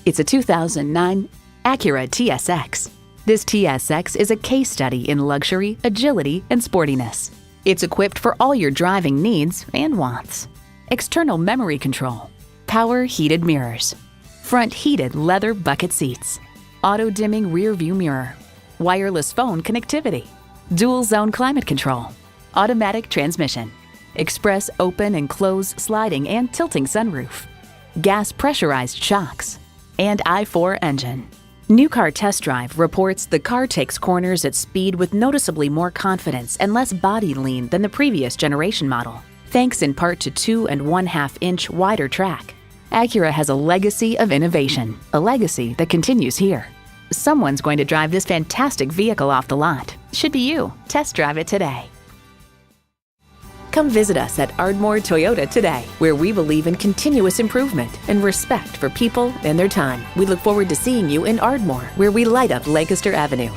It's a 2009 Acura TSX. This TSX is a case study in luxury, agility, and sportiness. It's equipped for all your driving needs and wants. External memory control, power heated mirrors, front heated leather bucket seats, auto-dimming rear view mirror, wireless phone connectivity, dual zone climate control, automatic transmission, express open and close sliding and tilting sunroof, gas pressurized shocks, and i4 engine. New Car Test Drive reports the car takes corners at speed with noticeably more confidence and less body lean than the previous generation model, thanks in part to 2.5-inch wider track. Acura has a legacy of innovation, a legacy that continues here. Someone's going to drive this fantastic vehicle off the lot. Should be you. Test drive it today. Come visit us at Ardmore Toyota today, where we believe in continuous improvement and respect for people and their time. We look forward to seeing you in Ardmore, where we light up Lancaster Avenue.